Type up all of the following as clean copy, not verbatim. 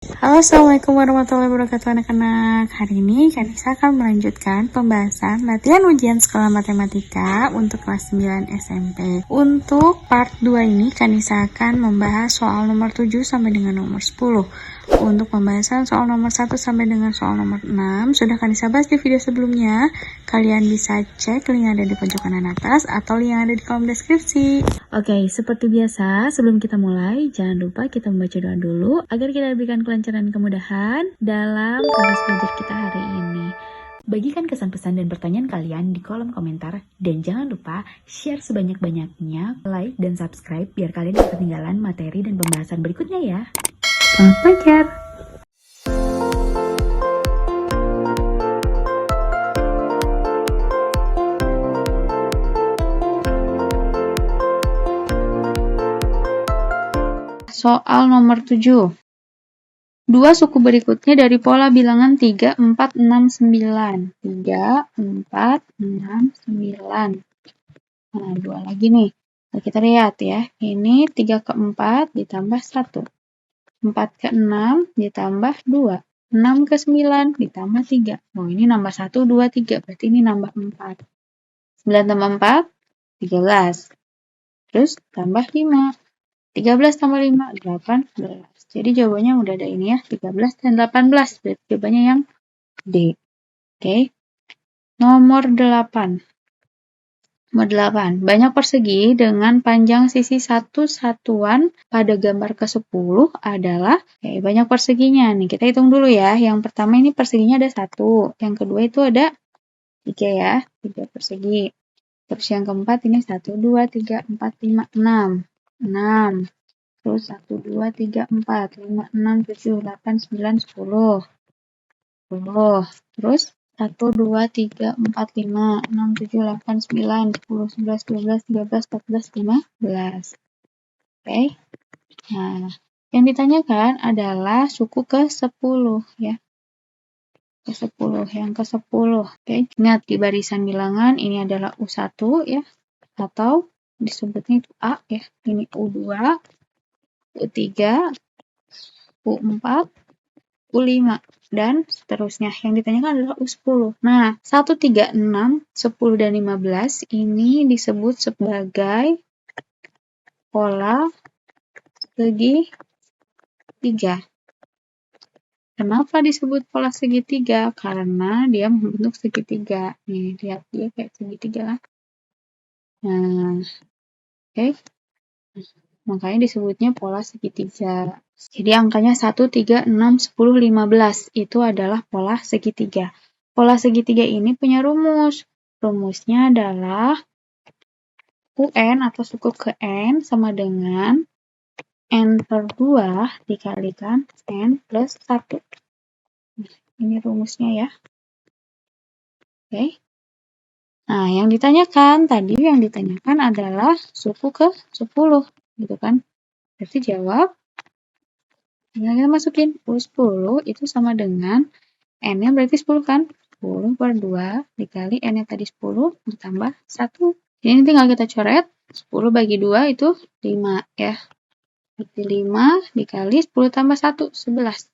Halo, assalamualaikum warahmatullahi wabarakatuh anak-anak. Hari ini Kanisa akan melanjutkan pembahasan latihan ujian sekolah matematika untuk kelas 9 SMP. Untuk part 2 ini Kanisa akan membahas soal nomor 7 sampai dengan nomor 10. Untuk pembahasan soal nomor 1 sampai dengan soal nomor 6 sudah Kanisa bahas di video sebelumnya. Kalian bisa cek link yang ada di pojok kanan atas atau link yang ada di kolom deskripsi. Oke, seperti biasa, sebelum kita mulai, jangan lupa kita membaca doa dulu agar kita diberikan kelancaran dan kemudahan dalam proses belajar kita hari ini. Bagikan kesan-pesan dan pertanyaan kalian di kolom komentar dan jangan lupa share sebanyak-banyaknya, like dan subscribe biar kalian tidak ketinggalan materi dan pembahasan berikutnya ya. Selamat belajar! Soal nomor 7. Dua suku berikutnya dari pola bilangan 3, 4, 6, 9. 3, 4, 6, 9. Nah, dua lagi nih. Nah, kita lihat ya. Ini 3 ke 4 ditambah 1. 4 ke 6 ditambah 2. 6 ke 9 ditambah 3. Oh, ini nambah 1, 2, 3. Berarti ini nambah 4. 9 tambah 4, 13. Terus tambah 5. 13 tambah 5, 18. Jadi jawabannya udah ada ini ya, 13 dan 18. Berarti jawabannya yang D. Oke. Nomor 8. Nomor 8. Banyak persegi dengan panjang sisi satu satuan pada gambar ke-10 adalah, banyak perseginya. Nih, kita hitung dulu ya. Yang pertama ini perseginya ada 1. Yang kedua itu ada 3 ya. 3 persegi. Terus yang keempat ini 1, 2, 3, 4, 5, 6. 6. Terus 1, 2, 3, 4, 5, 6, 7, 8, 9, 10. 10. Terus 1, 2, 3, 4, 5, 6, 7, 8, 9, 10, 11, 12, 13, 14, 15. Oke. Nah, yang ditanyakan adalah suku ke-10 ya. Ke-10, yang ke-10. Oke. Ingat di barisan bilangan ini adalah U1 ya. Atau disebutnya itu A ya. Ini U2. U3, U4, U5, dan seterusnya. Yang ditanyakan adalah U10. Nah, 1, 3, 6, 10, dan 15 ini disebut sebagai pola segitiga. Kenapa disebut pola segitiga? Karena dia membentuk segitiga. Nih, lihat dia kayak segitiga. Nah, oke. Makanya disebutnya pola segitiga. Jadi angkanya 1, 3, 6, 10, 15. Itu adalah pola segitiga. Pola segitiga ini punya rumus. Rumusnya adalah UN atau suku ke N sama dengan N per 2 dikalikan N plus 1. Ini rumusnya ya. Oke. Nah, yang ditanyakan adalah suku ke 10. Gitu kan. Berarti jawab. Tinggal kita masukin U10 itu sama dengan N-nya berarti 10 kan? 10 per 2 dikali N-nya tadi 10 ditambah 1. Ini tinggal kita coret. 10 bagi 2 itu 5 ya. Berarti 5 dikali 10 tambah 1, 11.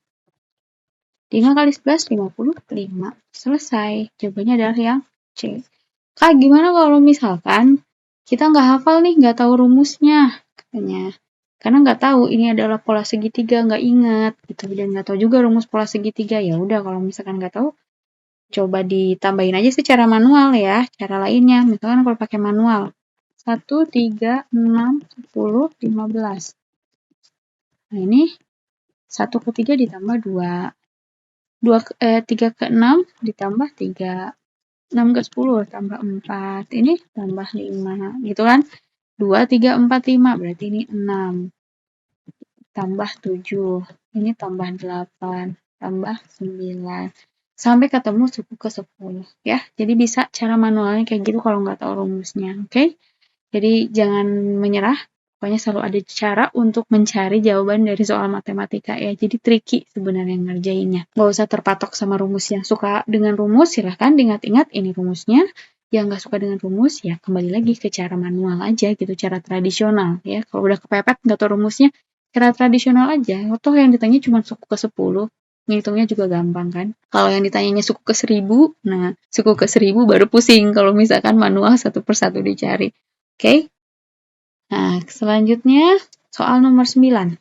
5 kali 11, 55. Selesai. Jawabannya adalah yang C. Kak, gimana kalau misalkan kita nggak hafal nih, nggak tahu rumusnya? Katanya. Karena nggak tahu ini adalah pola segitiga, nggak ingat gitu, dan nggak tahu juga rumus pola segitiga. Ya udah, kalau misalkan nggak tahu, coba ditambahin aja secara manual ya, cara lainnya. Misalkan kalau pakai manual, 1, 3, 6, 10, 15. Nah ini 1 ke 3 ditambah 2. 3 ke 6 ditambah 3. 6 ke 10 tambah 4. Ini tambah 5 gitu kan. 2, 3, 4, 5. Berarti ini 6. Tambah 7. Ini tambah 8. Tambah 9. Sampai ketemu suku ke 10. Ya. Jadi bisa cara manualnya kayak gitu kalau nggak tahu rumusnya. Oke. Jadi jangan menyerah. Pokoknya selalu ada cara untuk mencari jawaban dari soal matematika ya. Jadi tricky sebenarnya ngerjainnya. Nggak usah terpatok sama rumus. Yang suka dengan rumus silahkan diingat-ingat ini rumusnya. Yang nggak suka dengan rumus ya kembali lagi ke cara manual aja gitu. Cara tradisional ya. Kalau udah kepepet nggak tahu rumusnya Cara tradisional aja, atau yang ditanya cuma suku ke-10, ngitungnya juga gampang kan. Kalau yang ditanyanya suku ke-1000, nah suku ke-1000 baru pusing kalau misalkan manual satu persatu dicari. Oke? Nah, selanjutnya soal nomor 9.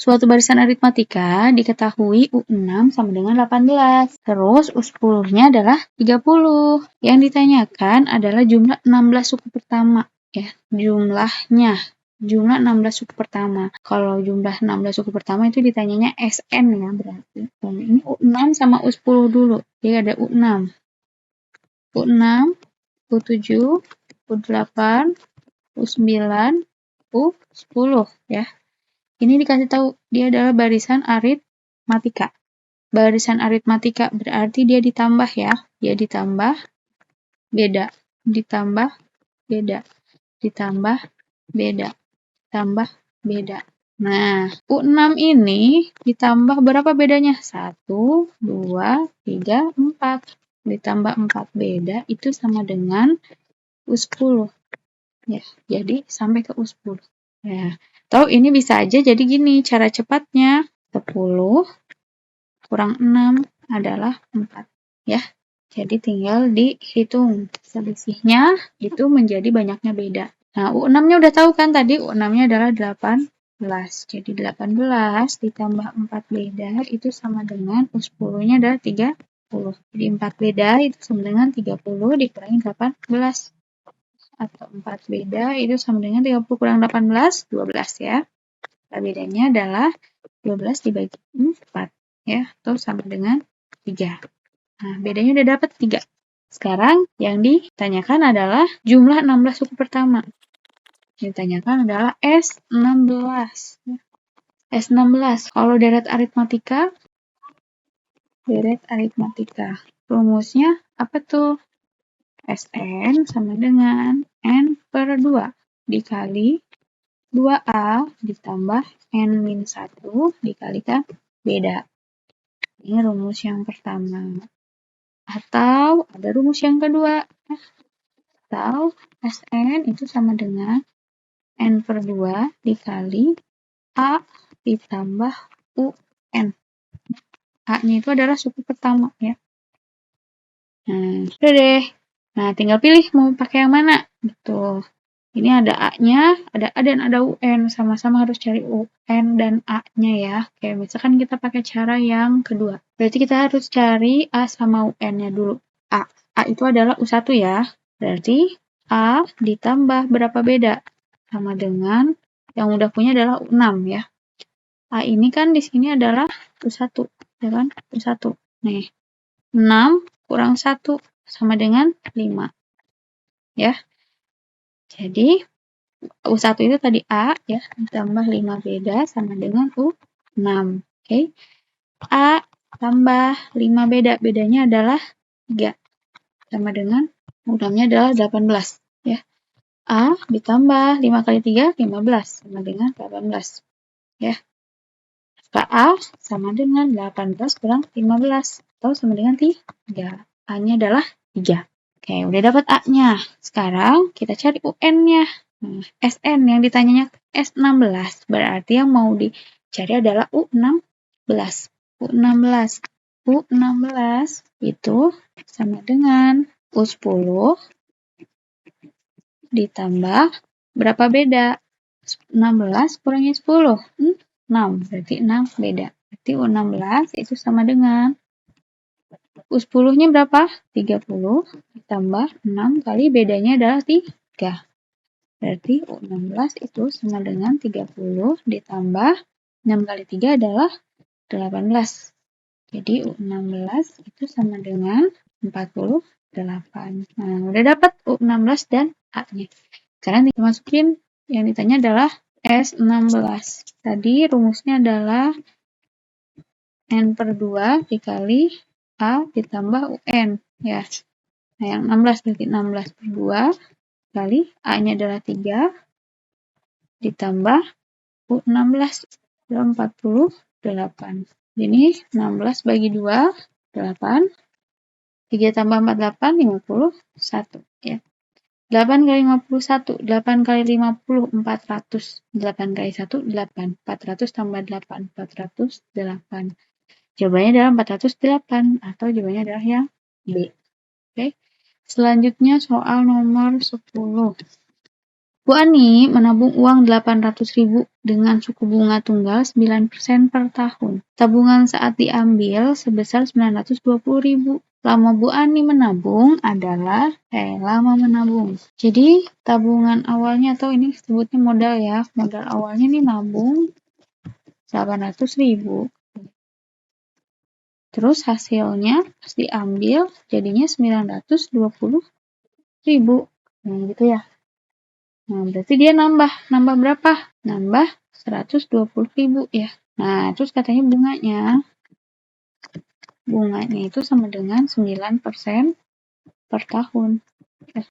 Suatu barisan aritmatika diketahui U6 sama dengan 18. Terus U10-nya adalah 30. Yang ditanyakan adalah jumlah 16 suku pertama. Ya, jumlahnya. Jumlah 16 suku pertama. Kalau jumlah 16 suku pertama itu ditanyanya SN ya berarti. Ini U6 sama U10 dulu. Jadi ada U6. U6, U7, U8, U9, U10 ya. Ini dikasih tahu dia adalah barisan aritmatika. Barisan aritmatika berarti dia ditambah ya. Dia ditambah beda, ditambah beda, ditambah beda, tambah beda. Nah, U6 ini ditambah berapa bedanya? 1, 2, 3, 4. Ditambah 4 beda itu sama dengan U10. Ya, jadi sampai ke U10. Ya, atau ini bisa aja jadi gini, cara cepatnya 10 kurang 6 adalah 4. Ya, jadi tinggal dihitung selisihnya itu menjadi banyaknya beda. Nah, U6-nya udah tahu kan tadi, U6-nya adalah 18. Jadi 18 ditambah 4 beda itu sama dengan U10-nya adalah 30. Jadi 4 beda itu sama dengan 30 dikurangi 18. Atau 4 beda itu sama dengan 30 kurang 18, 12 ya. Nah, bedanya adalah 12 dibagi 4 ya, atau sama dengan 3. Nah, bedanya udah dapat 3. Sekarang yang ditanyakan adalah jumlah 16 suku pertama. Yang ditanyakan adalah S16. S16. Kalau deret aritmatika, rumusnya apa tuh? Sn sama dengan N per 2 dikali 2A ditambah N-1 dikalikan beda. Ini rumus yang pertama. Atau ada rumus yang kedua. Atau Sn itu sama dengan N per 2 dikali A ditambah UN. A-nya itu adalah suku pertama ya. Nah, udah deh. Nah, tinggal pilih mau pakai yang mana. Betul. Ini ada A-nya, ada A dan ada UN. Sama-sama harus cari UN dan A-nya ya. Kayak misalkan kita pakai cara yang kedua. Berarti kita harus cari A sama UN-nya dulu. A. A itu adalah U1 ya. Berarti A ditambah berapa beda? Sama dengan yang udah punya adalah U6 ya. A ini kan di sini adalah U1. Ya kan? U1. Nih. 6 kurang 1 sama dengan 5. Ya. Jadi, U1 itu tadi A, ya, ditambah 5 beda sama dengan U6. Oke. A tambah 5 beda. Bedanya adalah 3. Sama dengan U6-nya adalah 18. Ya. A ditambah 5 kali 3, 15. Sama dengan 18. Ya. Maka A sama dengan 18 kurang 15. Atau sama dengan 3. A-nya adalah 3. Oke, udah dapat A-nya. Sekarang kita cari UN-nya. Nah, SN yang ditanyanya S16. Berarti yang mau dicari adalah U16. U16. U16 itu sama dengan U10 ditambah berapa beda? 16 kurangi 10. 6. Berarti 6 beda. Berarti U16 itu sama dengan U10-nya berapa? 30 ditambah 6 kali bedanya adalah 3. Berarti U16 itu sama dengan 30 ditambah 6 kali 3 adalah 18. Jadi U16 itu sama dengan 48. Nah, udah dapat U16 dan A-nya. Sekarang dimasukin yang ditanya adalah S16. Tadi rumusnya adalah N per 2 dikali A ditambah UN. Ya. Nah, yang 16 berarti 16 per 2 kali A-nya adalah 3 ditambah U16 adalah 48. Ini 16 bagi 2, 8. 3 tambah 4, 8, 51. Ya. 8 kali 51, 8 kali 50, 400. 8 kali 1, 8. 400 tambah 8, 408. Jawabannya adalah 408, atau jawabannya adalah yang B. Oke. Selanjutnya soal nomor 10. Bu Ani menabung uang 800.000 dengan suku bunga tunggal 9% per tahun. Tabungan saat diambil sebesar 920.000. Lama Bu Ani menabung adalah lama menabung. Jadi tabungan awalnya, atau ini sebutnya modal ya. Modal awalnya nih nabung 800.000. Terus hasilnya pas diambil jadinya 920.000. Nah, gitu ya. Nah, berarti dia nambah berapa? Nambah 120.000 ya. Nah, terus katanya bunganya itu sama dengan 9% per tahun. Ya.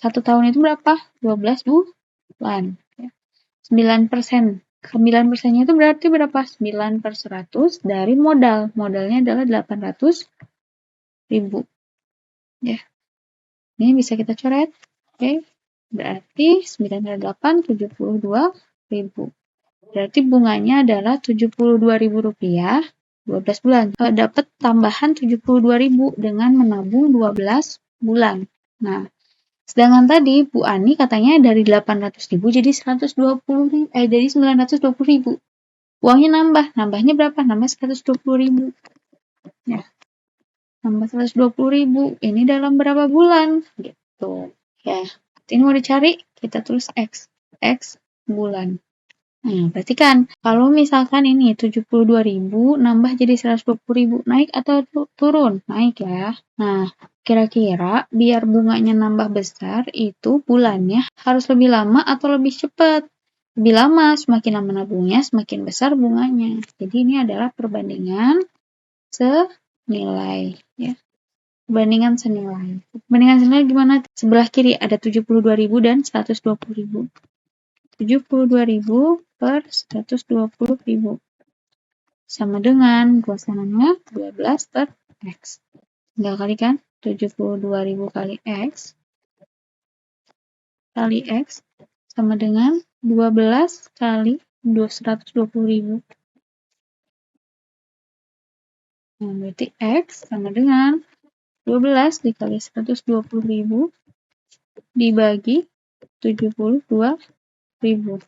1 tahun itu berapa? 12 bulan. Ya. 9%. 9%-nya itu berarti berapa? 9 per 100 dari modal. Modalnya adalah 800.000. Ya. Ini bisa kita coret. Oke. Berarti 9 kali 8, 72.000. Berarti bunganya adalah Rp72.000, 12 bulan. Dapat tambahan 72.000 dengan menabung 12 bulan. Nah, sedangkan tadi Bu Ani katanya dari 800.000 jadi 920.000. Uangnya nambahnya berapa? Nambah 120.000. Ya. Nambah 120.000. Ini dalam berapa bulan? Gitu. Ya. Ini mau dicari, kita tulis X. X bulan. Nah, berarti kan kalau misalkan ini 72.000 nambah jadi 120.000, naik atau turun? Naik ya. Nah, kira-kira biar bunganya nambah besar itu bulannya harus lebih lama atau lebih cepat? Lebih lama, semakin lama nabungnya semakin besar bunganya. Jadi ini adalah perbandingan senilai ya. Perbandingan senilai. Perbandingan senilai gimana? Sebelah kiri ada 72.000 dan 120.000. 72.000 per 120.000. Sama dengan 2 sananya 12 per X. Tinggal kalikan 72.000 kali X sama dengan 12 kali 120.000. Nah, berarti X sama dengan 12 dikali 120.000 dibagi 72.000.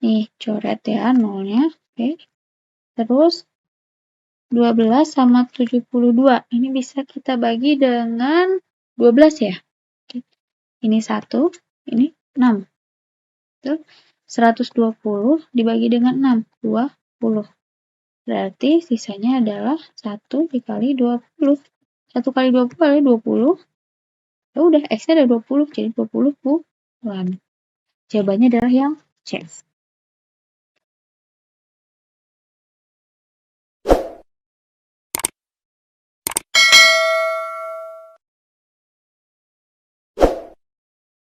Nih, coret ya nolnya. Oke. Terus 12 sama 72. Ini bisa kita bagi dengan 12 ya. Oke. Ini 1, ini 6. Terus 120 dibagi dengan 6, 20. Berarti sisanya adalah 1 dikali 20. 1 kali 20 kali 20. Ya udah, X-nya ada 20, jadi 20 bulan. Jawabannya adalah yang C.